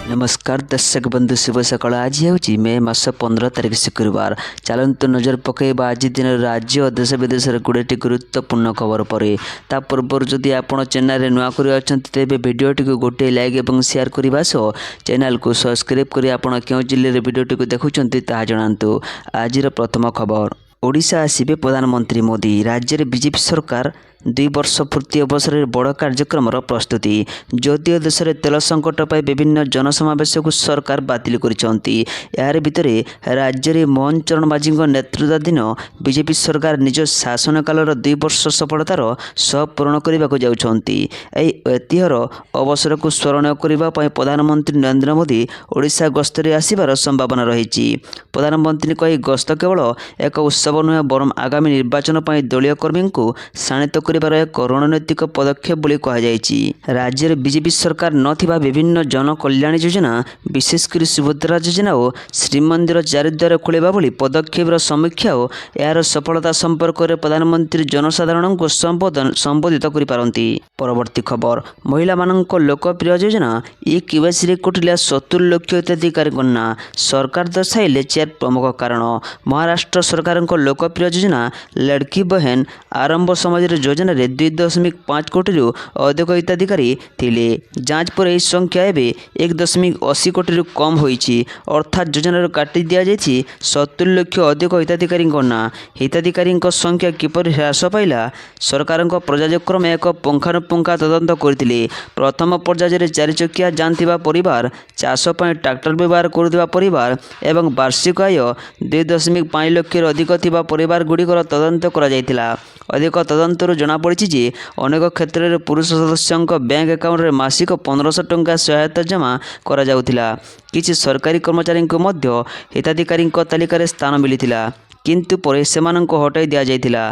नमस्कार दर्शक बंधु शुभ सकाल। आज हूँ मे मास 15 तारिख शुक्रवार। चलतु नजर पकईबा आज दिन राज्य और देश विदेश 20टी गुरुत्वपूर्ण खबर पर। ता पूर्व जदि आप चैनल नुआ अच्छा तेज भिडटी को गोटे लाइक और शेयर करने सह चैनल को सब्सक्राइब कर आपड़ क्यों जिले भिडटी को देखुं ता जनातु। आज प्रथम खबर, ओडिशा आसिबे प्रधानमंत्री मोदी। राज्य में बीजेपी सरकार 2 वर्ष पूर्ति अवसर में बड़ कार्यक्रम प्रस्तुति। जदिव देश में तेल संकट पर विभिन्न जनसमावेश को सरकार बातिल करिसेंती। यार भितर राज्य में मोहन चरण माझी नेतृत्वाधीन बीजेपी सरकार निज शासन कालर 2 वर्ष सफलतार सह पूरण करने को जाउछंती। ऐतिह्यर अवसर को स्मरण करने प्रधानमंत्री नरेंद्र मोदी ओडिशा गस्तर आसिबार संभावना रही। प्रधानमंत्री कही गस्त केवल एक उत्सव नुहे बरम आगामी निर्वाचन पर दलीय कर्मी को शाणित एक रणनैतिक पदक्षेप बोली कहुଯାଇଛି। राज्य में बीजेपी सरकार नथिबा विभिन्न जन कल्याण योजना विशेषकर सुभद्रा योजना और श्रीमंदिर चारिद्वार खोलिबा बोली पदक्षेप समीक्षा और यार सफलता संपर्क में प्रधानमंत्री जनसाधारण को संबोधित करिपारंती। परवर्ती खबर, महिला मानक लोकप्रिय योजना ई-केवाईसी कोटिला 70 लाख हिताधिकारी गणना। सरकार दर्शाइले 4 प्रमुख कारण। महाराष्ट्र सरकार लोकप्रिय योजना लड़की बहन आरंभ समाज योजना 2.5 कोटी अधिक हिताधिकारी थिले। जांच पर यह संख्या एवं 1.80 कोटी कम होईछि। अर्थात योजना काटी दि जाइछि 70 लाख अधिक हिताधिकारी गणना। हिताधिकारी संख्या किपर ह्रास पाइला सरकार प्रजाक्रम एक पुंखानुपुंखा तदंत करथिले। प्रथम पर्यायर 4 चकिया जान थिबा परिवार, चाष पर ट्रैक्टर व्यवहार करुवा परिवार एवं वार्षिक आय 2.5 लाख अधिक थिबा परिवार गुड़िकर तदंत करा जायतिला। अधिक तदंतर जना पड़ी जे अनेक क्षेत्र में पुरुष सदस्यों बैंक अकाउंट में मासिक 1500 टंका सहायता जमा करा जाउथिला। किछि सरकारी कर्मचारी को मध्य हिताधिकारी तालिकार स्थान मिलिथिला, किंतु पर सेमानंको हटाई दिया जाइथिला।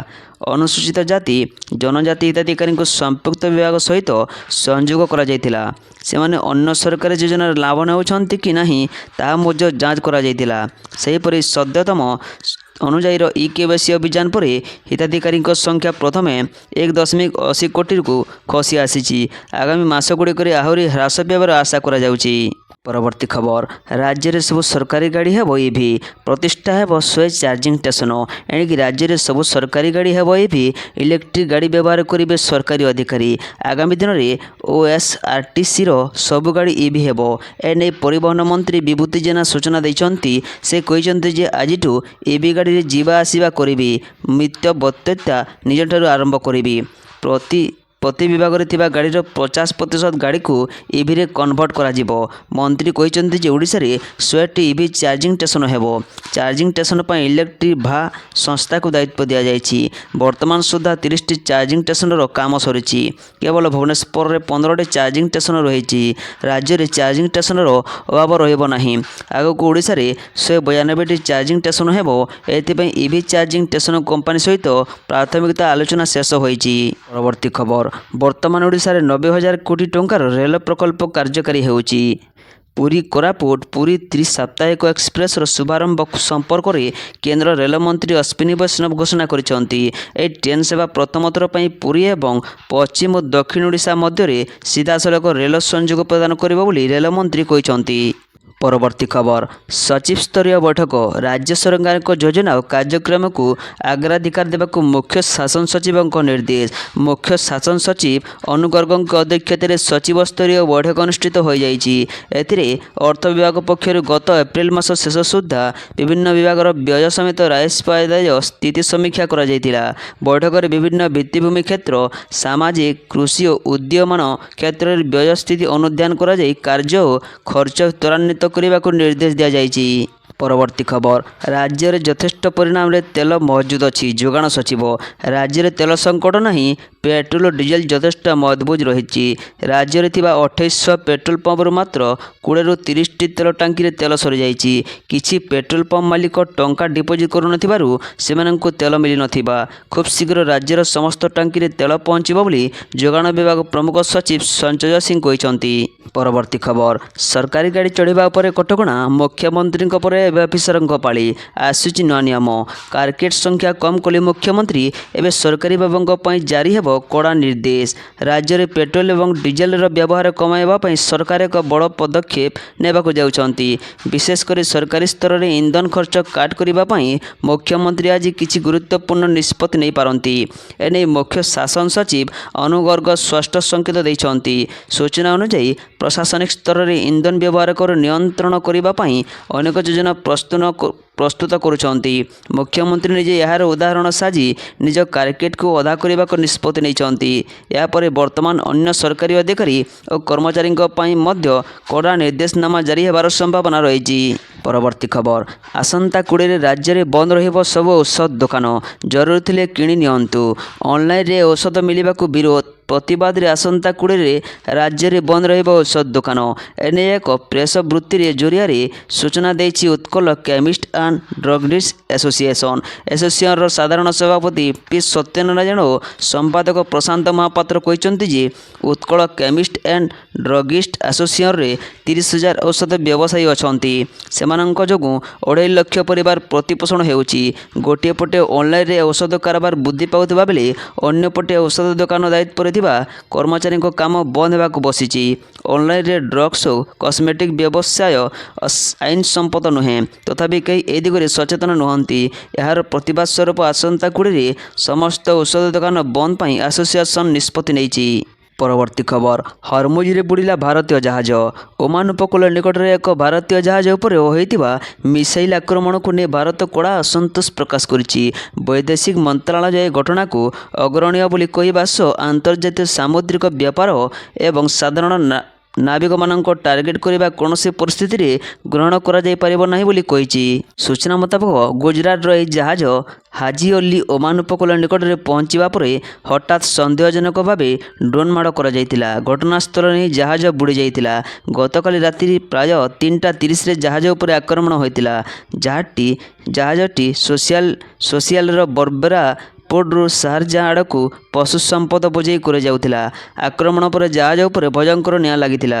अनुसूचित जाति जनजाति हिताधिकारी को संपुक्त विभाग सहित संयोग करा जाइथिला। सेमाने अन्य सरकारी योजना लाभ नेउछंती कि नहीं ता मध्य जांच करा जाइथिला। सेहीपरि सद्यतम अनुजाईर ई-केवाईसी अभियान पर हिताधिकारी संख्या प्रथमे 1.80 कोटी को खसी आसी। आगामी मासगुड़िक आहरी ह्रास पाइबार आशा करा जाउछि। परवर्ती खबर, राज्य में सब सरकारी गाड़ी हेब ईवी। प्रतिष्ठा हेब 100 चार्जिंग स्टेशन। एणिकी राज्य में सब सरकारी गाड़ी हेब ईवी। इलेक्ट्रिक गाड़ी व्यवहार करेंगे सरकारी अधिकारी। आगामी दिन में ओएसआरटीसी सब गाड़ी ईवी हेब। एने परिवहन मंत्री विभूति जेना सूचना देइछंती। से कहिसंती जे आजिठू ईवी गाड़ी जीवा आसिबा करिबी। मित्य बत्यता निजठारु आरंभ करिबी। प्रति विभाग में थिबा गाड़ीर 50% गाड़ी को ईवी रे कन्वर्ट करा जिवो। मंत्री कहिसंती जे ओडिशा रे 100 ईवी चार्जिंग स्टेशन हेबो। चार्जिंग स्टेशन पर इलेक्ट्रिक भा संस्था को दायित्व दिया जायछि। वर्तमान सुधा 30 चार्जिंग स्टेशन रो काम सरिछि। केवल भुवनेश्वर रे 15 चार्जिंग स्टेशन रहिछि। राज्य रे चार्जिंग स्टेशन रो अभाव रहिबो नाही। आगको ओडिशा रे 192 चार्जिंग स्टेशन हेबो। एथिपई ईवी चार्जिंग स्टेशन कंपनी सहित प्राथमिकता आलोचना शेष होईछि। परवर्ती खबर, वर्तमान ओडिशा रे 90,000 कोटी टंकार रेल प्रकल्प कार्यकारी हेउछि। पुरी कोरापुट पुरी त्रिसाप्ताहिक एक्सप्रेस शुभारंभ संपर्क में केंद्र रेल मंत्री अश्विनी वैष्णव घोषणा करिसेंती। ए ट्रेन सेवा प्रथम थर पई पुरी एवं पश्चिम और दक्षिण ओडिशा मध्य सीधासलख रेल संयोग प्रदान करिबो बोली रेल मंत्री कहिसेंती। परवर्ती खबर, सचिव स्तरीय बैठक। राज्य सरकार योजना और कार्यक्रम को अग्राधिकार देवाक मुख्य शासन सचिव निर्देश। मुख्य शासन सचिव अनुगर्ग अध्यक्षतार सचिव स्तरीय बैठक अनुष्ठित हो जाइछि। एथिरे अर्थ विभाग पक्षर गत एप्रिल मास शेष सुधा विभिन्न विभागर व्यय समेत राजस्व आदाय स्थिति समीक्षा करा जायतिला। बैठक में विभिन्न भित्तिभूमि क्षेत्र, सामाजिक, कृषि और उद्यमन क्षेत्र में व्यय स्थिति अनुध्यान करा जाय कार्य और खर्च त्वरान्वित करने को निर्देश दिया जायछि। परवर्ती खबर, राज्य में यथेष्ट परिणाम रे तेल मौजूद अच्छी। जोगाण सचिव, राज्य में तेल संकट नहीं। पेट्रोल और डीजेल यथेष्ट मजबूत रही। राज्य में 2800 पेट्रोल पंप मात्र 20 ରୁ 30 टी तेल टांकी तेल सरी जाइछि। किछि पेट्रोल पंप मालिक टंका डिपोजिट करुनथिबारु सेमानंकु तेल मिली नथिबा। खूब शीघ्र राज्यर समस्त टांकी तेल पहुंचिबो बोली जोगाण विभाग प्रमुख सचिव संजय सिंह कहिसंती। परवर्ती खबर, सरकारी गाड़ी चढ़िबा उपरे कटकणा। मुख्यमंत्री पर ଅଫିସରଙ୍କ ପାଳି ଆସୁଛି ନୂଆ ନିୟମ। କାର୍କେଟ ସଂଖ୍ୟା କମ୍ କଲେ ମୁଖ୍ୟମନ୍ତ୍ରୀ। ଏବେ ସରକାରୀ ବାବୁଙ୍କ ପାଇଁ ଜାରି ହେବ କଡ଼ା ନିର୍ଦ୍ଦେଶ। ରାଜ୍ୟରେ ପେଟ୍ରୋଲ ଏବଂ ଡିଜେଲର ବ୍ୟବହାର କମାଇବା ପାଇଁ ସରକାର ଏକ ବଡ଼ ପଦକ୍ଷେପ ନେବାକୁ ଯାଉଛନ୍ତି। ବିଶେଷ କରି ସରକାରୀ ସ୍ତରରେ ଇନ୍ଧନ ଖର୍ଚ୍ଚ କାଟ କରିବା ପାଇଁ ମୁଖ୍ୟମନ୍ତ୍ରୀ ଆଜି କିଛି ଗୁରୁତ୍ୱପୂର୍ଣ୍ଣ ନିଷ୍ପତ୍ତି ନେଇପାରନ୍ତି। ଏନେଇ ମୁଖ୍ୟ ଶାସନ ସଚିବ ଅନୁପ ଗର୍ଗ ସ୍ପଷ୍ଟ ସଂକେତ ଦେଇଛନ୍ତି। ସୂଚନା ଅନୁଯାୟୀ ପ୍ରଶାସନିକ ସ୍ତରରେ ଇନ୍ଧନ ବ୍ୟବହାରକୁ ନିୟନ୍ତ୍ରଣ କରିବା ପାଇଁ ଅନେକ ଯୋଜନା ପ୍ରସ୍ତୁତ କରୁଛନ୍ତି। ମୁଖ୍ୟମନ୍ତ୍ରୀ ନିଜେ ଏହାର ଉଦାହରଣ ସାଜି ନିଜ କାର୍କେଟକୁ ଅଧା କରିବାକୁ ନିଷ୍ପତ୍ତି ନେଇଛନ୍ତି। ଏହାପରେ ବର୍ତ୍ତମାନ ଅନ୍ୟ ସରକାରୀ ଅଧିକାରୀ ଓ କର୍ମଚାରୀଙ୍କ ପାଇଁ ମଧ୍ୟ କଡ଼ା ନିର୍ଦ୍ଦେଶନାମା ଜାରି ହେବାର ସମ୍ଭାବନା ରହିଛି। ପରବର୍ତ୍ତୀ ଖବର, ଆସନ୍ତା 20ରେ ରାଜ୍ୟରେ ବନ୍ଦ ରହିବ ସବୁ ଔଷଧ ଦୋକାନ। ଜରୁରୀ ଥିଲେ କିଣି ନିଅନ୍ତୁ। ଅନଲାଇନରେ ଔଷଧ ମିଳିବାକୁ ବିରୋଧ ପ୍ରତିବାଦରେ ଆସନ୍ତା 20ରେ ରାଜ୍ୟରେ ବନ୍ଦ ରହିବ ଔଷଧ ଦୋକାନ। ଏନେଇ ଏକ ପ୍ରେସ ବୃତ୍ତିରେ ଜରିଆରେ ସୂଚନା ଦେଇଛି Utkal chemist and druggist association. ଆସୋସିଏସନର ସାଧାରଣ ସଭାପତି ପି ସତ୍ୟନାରାୟଣ ଓ ସମ୍ପାଦକ ପ୍ରଶାନ୍ତ ମହାପାତ୍ର କହିଛନ୍ତି ଯେ ଉତ୍କଳ କେମିଷ୍ଟ ଆଣ୍ଡ ଡ୍ରଗିଷ୍ଟ ଆସୋସିଏସନରେ 30,000 ଔଷଧ ବ୍ୟବସାୟୀ ଅଛନ୍ତି। ସେମାନଙ୍କ ଯୋଗୁଁ 2.5 ଲକ୍ଷ ପରିବାର ପ୍ରତିପୋଷଣ ହେଉଛି। ଗୋଟିଏ ପଟେ ଅନଲାଇନରେ ଔଷଧ କାରବାର ବୃଦ୍ଧି ପାଉଥିବା ବେଳେ ଅନ୍ୟପଟେ ଔଷଧ ଦୋକାନ ଦାୟିତ୍ୱରେ ଥିବା କର୍ମଚାରୀଙ୍କ କାମ ବନ୍ଦ ହେବାକୁ ବସିଛି। ଅନଲାଇନରେ ଡ୍ରଗ୍ସ ଓ କସ୍ମେଟିକ୍ ବ୍ୟବସାୟ ଆଇନ ସମ୍ମତ ନୁହେଁ। ତଥାପି କେହି ଏ ଦିଗରେ ସଚେତନ ନୁହନ୍ତି। ଏହାର ପ୍ରତିବାଦ ସ୍ୱରୂପ ଆସନ୍ତା 20ରେ ସମସ୍ତ ଔଷଧ ଦୋକାନ ବନ୍ଦ ପାଇଁ ଆସୋସିଏସନ ନିଷ୍ପତ୍ତି ନେଇଛି। ପରବର୍ତ୍ତୀ ଖବର, ହରମୁଜରେ ବୁଡ଼ିଲା ଭାରତୀୟ ଜାହାଜ। ଓମାନ ଉପକୂଳ ନିକଟରେ ଏକ ଭାରତୀୟ ଜାହାଜ ଉପରେ ହୋଇଥିବା ମିସାଇଲ ଆକ୍ରମଣକୁ ନେଇ ଭାରତ କଡ଼ା ଅସନ୍ତୋଷ ପ୍ରକାଶ କରିଛି। ବୈଦେଶିକ ମନ୍ତ୍ରଣାଳୟ ଏହି ଘଟଣାକୁ ଅଗ୍ରହଣୀୟ ବୋଲି କହିବା ସହ ଆନ୍ତର୍ଜାତୀୟ ସାମୁଦ୍ରିକ ବ୍ୟାପାର ଏବଂ ସାଧାରଣ ନାବିକମାନଙ୍କୁ ଟାର୍ଗେଟ କରିବା କୌଣସି ପରିସ୍ଥିତିରେ ଗ୍ରହଣ କରାଯାଇପାରିବ ନାହିଁ ବୋଲି କହିଛି। ସୂଚନା ମୁତାବକ ଗୁଜରାଟର ଏହି ଜାହାଜ ହାଜି ଅଲି ଓମାନ ଉପକୂଳ ନିକଟରେ ପହଞ୍ଚିବା ପରେ ହଠାତ୍ ସନ୍ଦେହଜନକ ଭାବେ ଡ୍ରୋନ୍ ମାଡ଼ କରାଯାଇଥିଲା। ଘଟଣାସ୍ଥଳରେ ହିଁ ଜାହାଜ ବୁଡ଼ି ଯାଇଥିଲା। ଗତକାଲି ରାତିରେ ପ୍ରାୟ 3:30ରେ ଜାହାଜ ଉପରେ ଆକ୍ରମଣ ହୋଇଥିଲା। ଜାହାଜଟି ସୋସିଆଲର ବରବେରା ପୋର୍ଟରୁ ଶାରଜାହ ଆଡ଼କୁ ପଶୁ ସମ୍ପଦ ବୋଝେଇ କରାଯାଉଥିଲା। ଆକ୍ରମଣ ପରେ ଜାହାଜ ଉପରେ ଭୟଙ୍କର ନିଆଁ ଲାଗିଥିଲା।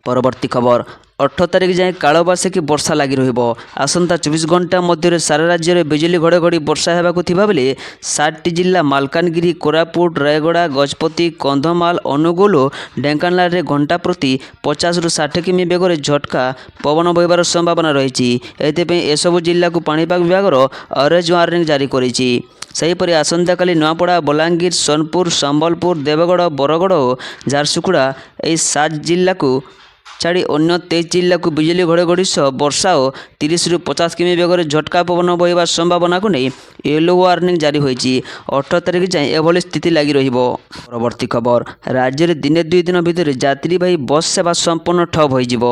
ପରବର୍ତ୍ତୀ ଖବର, 18 ତାରିଖ ଯାଏଁ କାଳବୈଶାଖୀ ବର୍ଷା ଲାଗି ରହିବ। ଆସନ୍ତା 24 ଘଣ୍ଟା ମଧ୍ୟରେ ସାରା ରାଜ୍ୟରେ ବିଜୁଳି ଘଡ଼ଘଡ଼ି ବର୍ଷା ହେବାକୁ ଥିବାବେଳେ 7ଟି ଜିଲ୍ଲା ମାଲକାନଗିରି, କୋରାପୁଟ, ରାୟଗଡ଼ା, ଗଜପତି, କନ୍ଧମାଳ, ଅନୁଗୁଳ ଓ ଢେଙ୍କାନାଳରେ ଘଣ୍ଟା ପ୍ରତି 50ରୁ 60 କିମି ବେଗରେ ଝଟକା ପବନ ବହିବାର ସମ୍ଭାବନା ରହିଛି। ଏଥିପାଇଁ ଏସବୁ ଜିଲ୍ଲାକୁ ପାଣିପାଗ ବିଭାଗର ଅରେଞ୍ଜ ୱାର୍ଣ୍ଣିଂ ଜାରି କରିଛି। ସେହିପରି ଆସନ୍ତାକାଲି ନୂଆପଡ଼ା, ବଲାଙ୍ଗୀର, ସୋନପୁର, ସମ୍ବଲପୁର, ଦେବଗଡ଼, ବରଗଡ଼ ଓ ଝାରସୁଗୁଡ଼ା ଏହି 7 ଜିଲ୍ଲାକୁ ଛାଡ଼ି ଅନ୍ୟ 23 ଜିଲ୍ଲାକୁ ବିଜୁଳି ଘଡ଼ଘଡ଼ି ସହ ବର୍ଷା ଓ 30ରୁ 50 କିମି ବେଗରେ ଝଟକା ପବନ ବହିବା ସମ୍ଭାବନାକୁ ନେଇ ୟେଲୋ ୱାର୍ଣ୍ଣିଂ ଜାରି ହୋଇଛି। 18 ତାରିଖ ଯାଏଁ ଏଭଳି ସ୍ଥିତି ଲାଗି ରହିବ। ପରବର୍ତ୍ତୀ ଖବର, ରାଜ୍ୟରେ ଦିନେ 2 ଦିନ ଭିତରେ ଯାତ୍ରୀବାହୀ ବସ୍ ସେବା ସମ୍ପୂର୍ଣ୍ଣ ଠପ୍ ହୋଇଯିବ।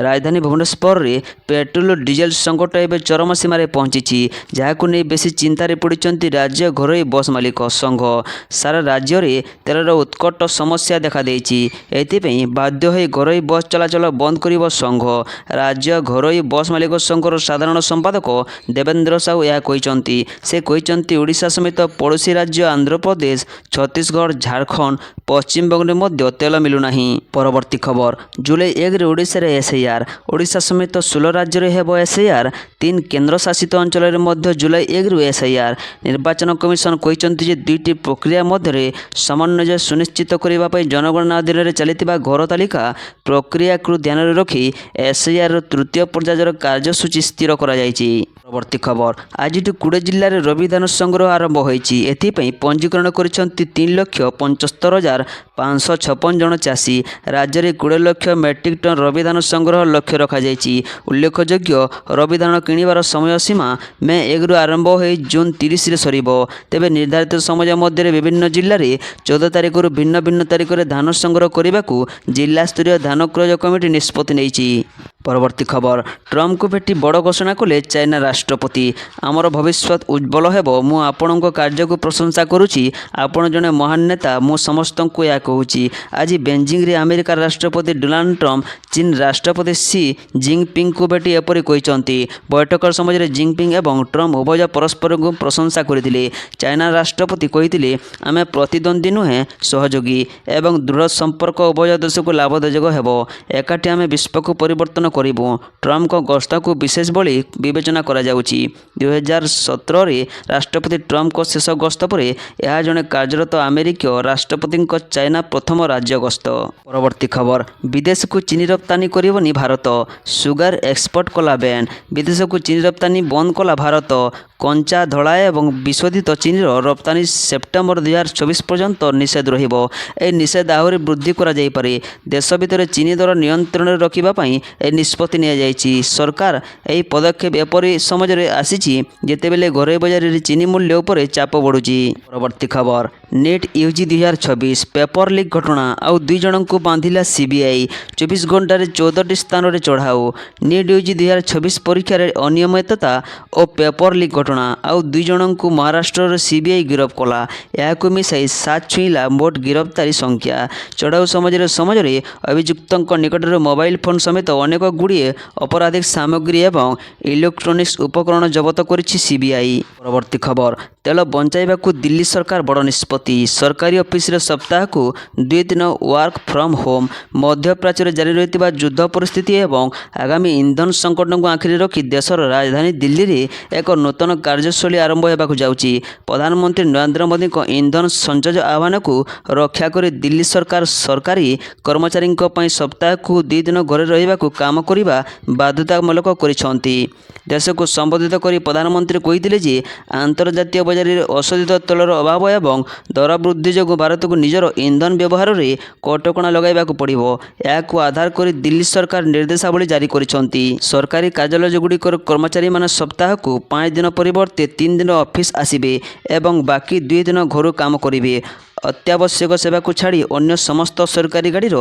ରାଜଧାନୀ ଭୁବନେଶ୍ୱରରେ ପେଟ୍ରୋଲ ଓ ଡିଜେଲ ସଙ୍କଟ ଏବେ ଚରମ ସୀମାରେ ପହଞ୍ଚିଛି, ଯାହାକୁ ନେଇ ବେଶୀ ଚିନ୍ତାରେ ପଡ଼ିଛନ୍ତି ରାଜ୍ୟ ଘରୋଇ ବସ୍ ମାଲିକ ସଂଘ। ସାରା ରାଜ୍ୟରେ ତେଲର ଉତ୍କଟ ସମସ୍ୟା ଦେଖାଦେଇଛି। ଏଥିପାଇଁ ବାଧ୍ୟ ହୋଇ ଘରୋଇ ବସ୍ ଚଳାଚଳ ବନ୍ଦ କରିବ ସଂଘ। ରାଜ୍ୟ ଘରୋଇ ବସ୍ ମାଲିକ ସଂଘର ସାଧାରଣ ସମ୍ପାଦକ ଦେବେନ୍ଦ୍ର ସାହୁ ଏହା କହିଛନ୍ତି। ସେ କହିଛନ୍ତି ଓଡ଼ିଶା ସମେତ ପଡ଼ୋଶୀ ରାଜ୍ୟ ଆନ୍ଧ୍ରପ୍ରଦେଶ, ଛତିଶଗଡ଼, ଝାଡ଼ଖଣ୍ଡ, ପଶ୍ଚିମବଙ୍ଗରେ ମଧ୍ୟ ତେଲ ମିଳୁନାହିଁ। ପରବର୍ତ୍ତୀ ଖବର, ଜୁଲାଇ 1ରେ ଓଡ଼ିଶାରେ ଏସ୍ଆଇଆର୍। ଓଡ଼ିଶା ସମେତ 16 ରାଜ୍ୟରେ ହେବ ଏସ୍ଆଇଆର୍। 3 କେନ୍ଦ୍ରଶାସିତ ଅଞ୍ଚଳରେ ମଧ୍ୟ ଜୁଲାଇ 1ରୁ ଏସ୍ଆଇଆର୍। ନିର୍ବାଚନ କମିଶନ କହିଛନ୍ତି ଯେ 2ଟି ପ୍ରକ୍ରିୟା ମଧ୍ୟରେ ସମନ୍ୱୟ ସୁନିଶ୍ଚିତ କରିବା ପାଇଁ ଜନଗଣନା ଅଧୀନରେ ଚାଲିଥିବା ଘର ତାଲିକା ପ୍ରକ୍ରିୟାକୁ ଧ୍ୟାନରେ ରଖି ଏସ୍ଆଇଆର୍ର ତୃତୀୟ ପର୍ଯ୍ୟାୟର କାର୍ଯ୍ୟସୂଚୀ ସ୍ଥିର କରାଯାଇଛି। ପରବର୍ତ୍ତୀ ଖବର, ଆଜିଠୁ 20 ଜିଲ୍ଲାରେ ରବି ଧାନ ସଂଗ୍ରହ ଆରମ୍ଭ ହୋଇଛି। ଏଥିପାଇଁ ପଞ୍ଜୀକରଣ କରିଛନ୍ତି 3,75,556 ଜଣ ଚାଷୀ। ରାଜ୍ୟରେ 20 ଲକ୍ଷ ମେଟ୍ରିକ୍ ଟନ୍ ରବି ଧାନ ସଂଗ୍ରହ ଲକ୍ଷ୍ୟ ରଖାଯାଇଛି। ଉଲ୍ଲେଖଯୋଗ୍ୟ, ରବି ଧାନ କିଣିବାର ସମୟ ସୀମା ମେ 1ରୁ ଆରମ୍ଭ ହୋଇ ଜୁନ୍ 30ରେ ସରିବ। ତେବେ ନିର୍ଦ୍ଧାରିତ ସମୟ ମଧ୍ୟରେ ବିଭିନ୍ନ ଜିଲ୍ଲାରେ 14 ତାରିଖରୁ ଭିନ୍ନ ଭିନ୍ନ ତାରିଖରେ ଧାନ ସଂଗ୍ରହ କରିବାକୁ ଜିଲ୍ଲାସ୍ତରୀୟ ଧାନ କ୍ରୟ କମିଟି ନିଷ୍ପତ୍ତି ନେଇଛି। ପରବର୍ତ୍ତୀ ଖବର, ଟ୍ରମ୍ପଙ୍କୁ ଭେଟି ବଡ଼ ଘୋଷଣା କଲେ ଚାଇନା ରାଷ୍ଟ୍ର ରାଷ୍ଟ୍ରପତି। ଆମର ଭବିଷ୍ୟତ ଉଜ୍ଜ୍ୱଳ ହେବ। ମୁଁ ଆପଣଙ୍କ କାର୍ଯ୍ୟକୁ ପ୍ରଶଂସା କରୁଛି। ଆପଣ ଜଣେ ମହାନ ନେତା। ମୁଁ ସମସ୍ତଙ୍କୁ ଏହା କହୁଛି। ଆଜି ବେଜିଂରେ ଆମେରିକାର ରାଷ୍ଟ୍ରପତି ଡୋନାଲ୍ଡ ଟ୍ରମ୍ପ ଚୀନ ରାଷ୍ଟ୍ରପତି ସି ଜିନପିଙ୍ଗଙ୍କୁ ଭେଟି ଏପରି କହିଛନ୍ତି। ବୈଠକ ସମୟରେ ଜିନପିଙ୍ଗ ଏବଂ ଟ୍ରମ୍ପ ଉଭୟ ପରସ୍ପରକୁ ପ୍ରଶଂସା କରିଥିଲେ। ଚାଇନା ରାଷ୍ଟ୍ରପତି କହିଥିଲେ, ଆମେ ପ୍ରତିଦ୍ୱନ୍ଦ୍ୱୀ ନୁହେଁ, ସହଯୋଗୀ ଏବଂ ଦୃଢ଼ ସମ୍ପର୍କ ଉଭୟ ଦେଶକୁ ଲାଭଦାୟକ ହେବ। ଏକାଠି ଆମେ ବିଶ୍ୱକୁ ପରିବର୍ତ୍ତନ କରିବୁ। ଟ୍ରମ୍ପଙ୍କ ଗସ୍ତକୁ ବିଶେଷ ବୋଲି ବିବେଚନା କରାଯାଉଛି। 2017ରେ ରାଷ୍ଟ୍ରପତି ଟ୍ରମ୍ପଙ୍କ ଶେଷ ଗସ୍ତ ପରେ ଏହା ଜଣେ କାର୍ଯ୍ୟରତ ଆମେରିକୀୟ ରାଷ୍ଟ୍ରପତିଙ୍କ ଚାଇନା ପ୍ରଥମ ରାଜ୍ୟ ଗସ୍ତ। ପରବର୍ତ୍ତୀ ଖବର, ବିଦେଶକୁ ଚିନି ରପ୍ତାନି କରିବନି ଭାରତ। ସୁଗାର ଏକ୍ସପୋର୍ଟ କଲା ବ୍ୟାନ୍। ବିଦେଶକୁ ଚିନି ରପ୍ତାନି ବନ୍ଦ କଲା ଭାରତ। କଞ୍ଚା, ଧଳା ଏବଂ ବିଶୋଧିତ ଚିନିର ରପ୍ତାନି ସେପ୍ଟେମ୍ବର 2024 ପର୍ଯ୍ୟନ୍ତ ନିଷେଧ ରହିବ। ଏହି ନିଷେଧ ଆହୁରି ବୃଦ୍ଧି କରାଯାଇପାରେ। ଦେଶ ଭିତରେ ଚିନି ଦର ନିୟନ୍ତ୍ରଣରେ ରଖିବା ପାଇଁ ଏହି ନିଷ୍ପତ୍ତି ନିଆଯାଇଛି। ସରକାର ଏହି ପଦକ୍ଷେପ ଏପରି ସମୟରେ ଆସିଛି ଯେତେବେଳେ ଘରୋଇ ବଜାରରେ ଚିନି ମୂଲ୍ୟ ଉପରେ ଚାପ ବଢ଼ୁଛି। ପରବର୍ତ୍ତୀ ଖବର, ନିଟ୍ ୟୁଜି 2024 ପେପର ଲିକ୍ ଘଟଣା ଆଉ 2 ଜଣଙ୍କୁ ବାନ୍ଧିଲା ସିବିଆଇ। 24 ଘଣ୍ଟାରେ 14ଟି ସ୍ଥାନରେ ଚଢ଼ାଉ। ନିଟ୍ ୟୁଜି 2024 ପରୀକ୍ଷାରେ ଅନିୟମିତତା ଓ ପେପର ଲିକ୍ ଘଟଣା ଆଉ 2 ଜଣଙ୍କୁ ମହାରାଷ୍ଟ୍ରର ସିବିଆଇ ଗିରଫ କଲା। ଏହାକୁ ମିଶାଇ 7 ଛୁଇଁଲା ମୋଟ ଗିରଫଦାରୀ ସଂଖ୍ୟା। ଚଢ଼ାଉ ସମୟରେ ଅଭିଯୁକ୍ତଙ୍କ ନିକଟରୁ ମୋବାଇଲ ଫୋନ୍ ସମେତ ଅନେକ ଗୁଡ଼ିଏ ଅପରାଧିକ ସାମଗ୍ରୀ ଏବଂ ଇଲେକ୍ଟ୍ରୋନିକ୍ସ ଉପକରଣ ଜବତ କରିଛି ସିବିଆଇ। ପରବର୍ତ୍ତୀ ଖବର, ତେଲ ବଞ୍ଚାଇବାକୁ ଦିଲ୍ଲୀ ସରକାର ବଡ଼ ନିଷ୍ପତ୍ତି। ସରକାରୀ ଅଫିସରେ ସପ୍ତାହକୁ 2 ଦିନ ୱାର୍କ ଫ୍ରମ୍ ହୋମ୍। ମଧ୍ୟପ୍ରାଚ୍ୟରେ ଜାରି ରହିଥିବା ଯୁଦ୍ଧ ପରିସ୍ଥିତି ଏବଂ ଆଗାମୀ ଇନ୍ଧନ ସଂକଟକୁ ଆଖିରେ ରଖି ଦେଶର ରାଜଧାନୀ ଦିଲ୍ଲୀରେ ଏକ ନୂତନ କାର୍ଯ୍ୟଶୈଳୀ ଆରମ୍ଭ ହେବାକୁ ଯାଉଛି। ପ୍ରଧାନମନ୍ତ୍ରୀ ନରେନ୍ଦ୍ର ମୋଦିଙ୍କ ଇନ୍ଧନ ସଂଚୟ ଆହ୍ୱାନକୁ ରକ୍ଷା କରି ଦିଲ୍ଲୀ ସରକାର ସରକାରୀ କର୍ମଚାରୀଙ୍କ ପାଇଁ ସପ୍ତାହକୁ 2 ଦିନ ଘରେ ରହିବାକୁ କାମ କରିବା ବାଧ୍ୟତାମୂଳକ କରିଛନ୍ତି। ଦେଶକୁ ସମ୍ବୋଧିତ କରି ପ୍ରଧାନମନ୍ତ୍ରୀ କହିଥିଲେ ଯେ ଆନ୍ତର୍ଜାତୀୟ ବଜାରରେ ଅଶୋଧିତ ତୈଳର ଅଭାବ ଏବଂ ଦର ବୃଦ୍ଧି ଯୋଗୁଁ ଭାରତକୁ ନିଜର ଇନ୍ଧନ ବ୍ୟବହାରରେ କଟକଣା ଲଗାଇବାକୁ ପଡ଼ିବ। ଏହାକୁ ଆଧାର କରି ଦିଲ୍ଲୀ ସରକାର ନିର୍ଦ୍ଦେଶାବଳୀ ଜାରି କରିଛନ୍ତି। ସରକାରୀ କାର୍ଯ୍ୟାଳୟଗୁଡ଼ିକର କର୍ମଚାରୀମାନେ ସପ୍ତାହକୁ 5 ଦିନ ପରିବର୍ତ୍ତେ 3 ଦିନ ଅଫିସ୍ ଆସିବେ ଏବଂ ବାକି 2 ଦିନ ଘରୁ କାମ କରିବେ। ଅତ୍ୟାବଶ୍ୟକ ସେବାକୁ ଛାଡ଼ି ଅନ୍ୟ ସମସ୍ତ ସରକାରୀ ଗାଡ଼ିର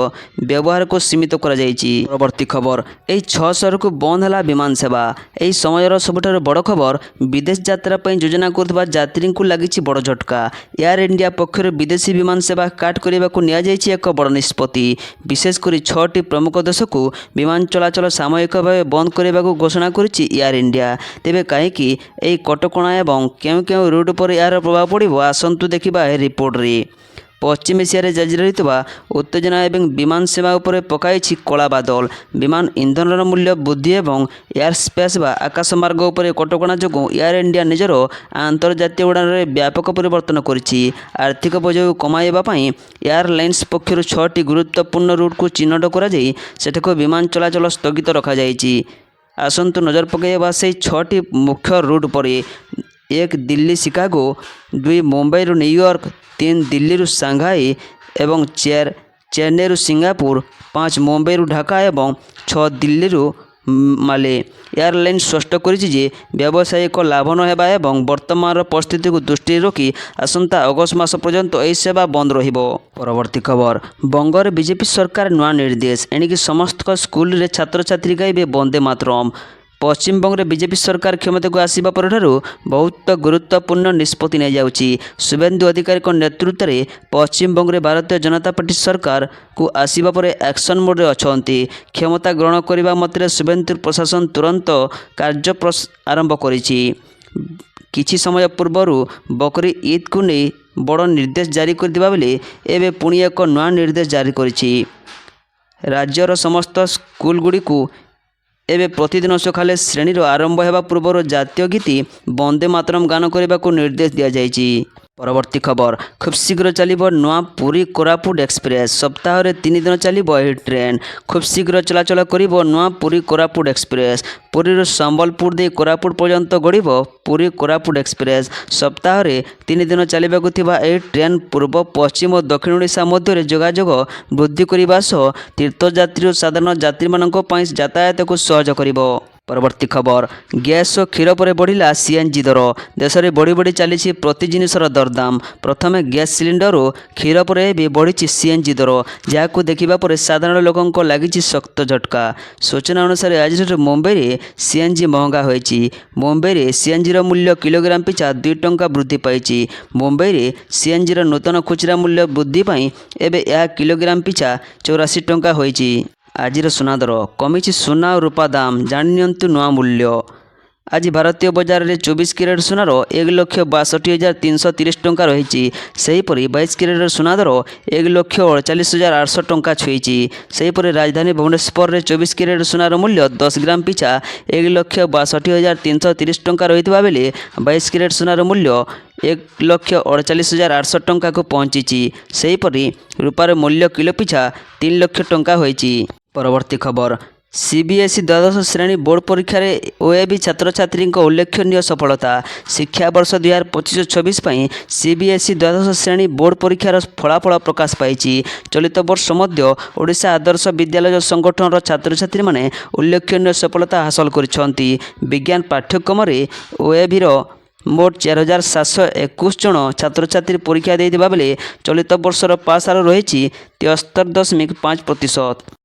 ବ୍ୟବହାରକୁ ସୀମିତ କରାଯାଇଛି। ପରବର୍ତ୍ତୀ ଖବର, ଏହି 6 ସହରକୁ ବନ୍ଦ ହେଲା ବିମାନ ସେବା। ଏହି ସମୟର ସବୁଠାରୁ ବଡ଼ ଖବର, ବିଦେଶ ଯାତ୍ରା ପାଇଁ ଯୋଜନା କରୁଥିବା ଯାତ୍ରୀଙ୍କୁ ଲାଗିଛି ବଡ଼ ଝଟକା। ଏୟାର ଇଣ୍ଡିଆ ପକ୍ଷରୁ ବିଦେଶୀ ବିମାନ ସେବା କାଟ୍ କରିବାକୁ ନିଆଯାଇଛି ଏକ ବଡ଼ ନିଷ୍ପତ୍ତି। ବିଶେଷ କରି 6ଟି ପ୍ରମୁଖ ଦେଶକୁ ବିମାନ ଚଳାଚଳ ସାମୟିକ ଭାବେ ବନ୍ଦ କରିବାକୁ ଘୋଷଣା କରିଛି ଏୟାର ଇଣ୍ଡିଆ। ତେବେ କାହିଁକି ଏହି କଟକଣା ଏବଂ କେଉଁ କେଉଁ ରୁଟ୍ ଉପରେ ଏହାର ପ୍ରଭାବ ପଡ଼ିବ, ଆସନ୍ତୁ ଦେଖିବା ଏହି ରିପୋର୍ଟରେ। ପଶ୍ଚିମ ଏସିଆରେ ଜାରି ରହିଥିବା ଉତ୍ତେଜନା ଏବଂ ବିମାନ ସେବା ଉପରେ ପକାଇଛି କଳା ବାଦଲ। ବିମାନ ଇନ୍ଧନର ମୂଲ୍ୟ ବୃଦ୍ଧି ଏବଂ ଏୟାରସ୍ପେସ୍ ବା ଆକାଶମାର୍ଗ ଉପରେ କଟକଣା ଯୋଗୁଁ ଏୟାର ଇଣ୍ଡିଆ ନିଜର ଆନ୍ତର୍ଜାତୀୟ ଉଡ଼ାଣରେ ବ୍ୟାପକ ପରିବର୍ତ୍ତନ କରିଛି। ଆର୍ଥିକ ବୋଝକୁ କମାଇବା ପାଇଁ ଏୟାରଲାଇନ୍ସ ପକ୍ଷରୁ 6ଟି ଗୁରୁତ୍ୱପୂର୍ଣ୍ଣ ରୁଟ୍କୁ ଚିହ୍ନଟ କରାଯାଇ ସେଠାକୁ ବିମାନ ଚଳାଚଳ ସ୍ଥଗିତ ରଖାଯାଇଛି। ଆସନ୍ତୁ ନଜର ପକାଇବା ସେହି 6ଟି ମୁଖ୍ୟ ରୁଟ୍ ଉପରେ। 1 ଦିଲ୍ଲୀ ଶିକାଗୋ, 2 ମୁମ୍ବାଇରୁ ନ୍ୟୁୟର୍କ, 3 ଦିଲ୍ଲୀରୁ ସାଂଘାଇ ଏବଂ 4 ଚେନ୍ନାଇରୁ ସିଙ୍ଗାପୁର, 5 ମୁମ୍ବାଇରୁ ଢାକା ଏବଂ 6 ଦିଲ୍ଲୀରୁ ମାଲେ। ଏୟାରଲାଇନ୍ସ ସ୍ପଷ୍ଟ କରିଛି ଯେ ବ୍ୟବସାୟିକ ଲାଭ ନ ହେବା ଏବଂ ବର୍ତ୍ତମାନର ପରିସ୍ଥିତିକୁ ଦୃଷ୍ଟିରେ ରଖି ଆସନ୍ତା ଅଗଷ୍ଟ ମାସ ପର୍ଯ୍ୟନ୍ତ ଏହି ସେବା ବନ୍ଦ ରହିବ। ପରବର୍ତ୍ତୀ ଖବର, ବଙ୍ଗରେ ବିଜେପି ସରକାର ନୂଆ ନିର୍ଦ୍ଦେଶ। ଏଣିକି ସମସ୍ତ ସ୍କୁଲରେ ଛାତ୍ରଛାତ୍ରୀ ଗାଇବେ ବନ୍ଦେ ମାତରମ୍। ପଶ୍ଚିମବଙ୍ଗରେ ବିଜେପି ସରକାର କ୍ଷମତାକୁ ଆସିବା ପରଠାରୁ ବହୁତ ଗୁରୁତ୍ୱପୂର୍ଣ୍ଣ ନିଷ୍ପତ୍ତି ନିଆଯାଉଛି। ଶୁଭେନ୍ଦୁ ଅଧିକାରୀଙ୍କ ନେତୃତ୍ୱରେ ପଶ୍ଚିମବଙ୍ଗରେ ଭାରତୀୟ ଜନତା ପାର୍ଟି ସରକାରକୁ ଆସିବା ପରେ ଆକ୍ସନ୍ ମୋଡ଼ରେ ଅଛନ୍ତି। କ୍ଷମତା ଗ୍ରହଣ କରିବା ମାତ୍ରେ ଶୁଭେନ୍ଦୁ ପ୍ରଶାସନ ତୁରନ୍ତ କାର୍ଯ୍ୟ ଆରମ୍ଭ କରିଛି। କିଛି ସମୟ ପୂର୍ବରୁ ବକରି ଇଦ୍କୁ ନେଇ ବଡ଼ ନିର୍ଦ୍ଦେଶ ଜାରି କରିଥିବା ବେଳେ ଏବେ ପୁଣି ଏକ ନୂଆ ନିର୍ଦ୍ଦେଶ ଜାରି କରିଛି। ରାଜ୍ୟର ସମସ୍ତ ସ୍କୁଲଗୁଡ଼ିକୁ ଏବେ ପ୍ରତିଦିନ ସକାଳେ ଶ୍ରେଣୀର ଆରମ୍ଭ ହେବା ପୂର୍ବରୁ ଜାତୀୟ ଗୀତି ବନ୍ଦେ ମାତରମ୍ ଗାନ କରିବାକୁ ନିର୍ଦ୍ଦେଶ ଦିଆଯାଇଛି। ପରବର୍ତ୍ତୀ ଖବର, ଖୁବ୍ ଶୀଘ୍ର ଚାଲିବ ନୂଆ ପୁରୀ କୋରାପୁଟ ଏକ୍ସପ୍ରେସ୍। ସପ୍ତାହରେ 3 ଦିନ ଚାଲିବ ଏହି ଟ୍ରେନ୍। ଖୁବ୍ ଶୀଘ୍ର ଚଳାଚଳ କରିବ ନୂଆ ପୁରୀ କୋରାପୁଟ ଏକ୍ସପ୍ରେସ୍। ପୁରୀରୁ ସମ୍ବଲପୁର ଦେଇ କୋରାପୁଟ ପର୍ଯ୍ୟନ୍ତ ଗଡ଼ିବ ପୁରୀ କୋରାପୁଟ ଏକ୍ସପ୍ରେସ୍। ସପ୍ତାହରେ 3 ଦିନ ଚାଲିବାକୁ ଥିବା ଏହି ଟ୍ରେନ୍ ପୂର୍ବ, ପଶ୍ଚିମ ଓ ଦକ୍ଷିଣ ଓଡ଼ିଶା ମଧ୍ୟରେ ଯୋଗାଯୋଗ ବୃଦ୍ଧି କରିବା ସହ ତୀର୍ଥଯାତ୍ରୀ ଓ ସାଧାରଣ ଯାତ୍ରୀମାନଙ୍କ ପାଇଁ ଯାତାୟାତକୁ ସହଜ କରିବ। ପରବର୍ତ୍ତୀ ଖବର ଗ୍ୟାସ୍ ଓ କ୍ଷୀର ପରେ ବଢ଼ିଲା ସିଏନ୍ଜି ଦର। ଦେଶରେ ବଢ଼ି ବଢ଼ି ଚାଲିଛି ପ୍ରତି ଜିନିଷର ଦରଦାମ। ପ୍ରଥମେ ଗ୍ୟାସ୍ ସିଲିଣ୍ଡର ଓ କ୍ଷୀର ପରେ ଏବେ ବଢ଼ିଛି ସିଏନ୍ଜି ଦର, ଯାହାକୁ ଦେଖିବା ପରେ ସାଧାରଣ ଲୋକଙ୍କ ଲାଗିଛି ଶକ୍ତ ଝଟକା। ସୂଚନା ଅନୁସାରେ ଆଜିଠାରୁ ମୁମ୍ବାଇରେ ସିଏନ୍ଜି ମହଙ୍ଗା ହୋଇଛି। ମୁମ୍ବାଇରେ ସିଏନ୍ଜିର ମୂଲ୍ୟ କିଲୋଗ୍ରାମ ପିଛା 2 ଟଙ୍କା ବୃଦ୍ଧି ପାଇଛି। ମୁମ୍ବାଇରେ ସିଏନ୍ଜିର ନୂତନ ଖୁଚୁରା ମୂଲ୍ୟ ବୃଦ୍ଧି ପାଇଁ ଏବେ ଏହା କିଲୋଗ୍ରାମ ପିଛା 84 ଟଙ୍କା ହୋଇଛି। ଆଜିର ସୁନା ଦର କମିଛି। ସୁନା ଓ ରୂପା ଦାମ ଜାଣିନିଅନ୍ତୁ ନୂଆ ମୂଲ୍ୟ। ଆଜି ଭାରତୀୟ ବଜାରରେ 24 କ୍ୟାରେଟ୍ ସୁନାର 1,62,330 ଟଙ୍କା ରହିଛି। ସେହିପରି 22 କ୍ୟାରେଟ୍ର ସୁନା ଦର 1,48,800 ଟଙ୍କା ଛୁଇଁଛି। ସେହିପରି ରାଜଧାନୀ ଭୁବନେଶ୍ୱରରେ 24 କ୍ୟାରେଟ୍ ସୁନାର ମୂଲ୍ୟ 10 ଗ୍ରାମ ପିଛା 1,62,330 ଟଙ୍କା ରହିଥିବା ବେଳେ 22 କ୍ୟାରେଟ୍ ସୁନାର ମୂଲ୍ୟ 1,48,800 ଟଙ୍କାକୁ ପହଞ୍ଚିଛି। ସେହିପରି ରୂପାର ମୂଲ୍ୟ କିଲୋ ପିଛା 3 ଲକ୍ଷ ଟଙ୍କା ହୋଇଛି। ପରବର୍ତ୍ତୀ ଖବର ସିବିଏସ୍ଇ ଦ୍ୱାଦଶ ଶ୍ରେଣୀ ବୋର୍ଡ଼ ପରୀକ୍ଷାରେ ଓଏବି ଛାତ୍ରଛାତ୍ରୀଙ୍କ ଉଲ୍ଲେଖନୀୟ ସଫଳତା। ଶିକ୍ଷାବର୍ଷ 2025-26 ପାଇଁ ସିବିଏସ୍ଇ ଦ୍ୱାଦଶ ଶ୍ରେଣୀ ବୋର୍ଡ଼ ପରୀକ୍ଷାର ଫଳାଫଳ ପ୍ରକାଶ ପାଇଛି। ଚଳିତ ବର୍ଷ ମଧ୍ୟ ଓଡ଼ିଶା ଆଦର୍ଶ ବିଦ୍ୟାଳୟ ସଂଗଠନର ଛାତ୍ରଛାତ୍ରୀମାନେ ଉଲ୍ଲେଖନୀୟ ସଫଳତା ହାସଲ କରିଛନ୍ତି। ବିଜ୍ଞାନ ପାଠ୍ୟକ୍ରମରେ ଓଏବିର ମୋଟ 4,721 ଜଣ ଛାତ୍ରଛାତ୍ରୀ ପରୀକ୍ଷା ଦେଇଥିବା ବେଳେ ଚଳିତ ବର୍ଷର ପାସ୍ ହାର ରହିଛି 73.5%।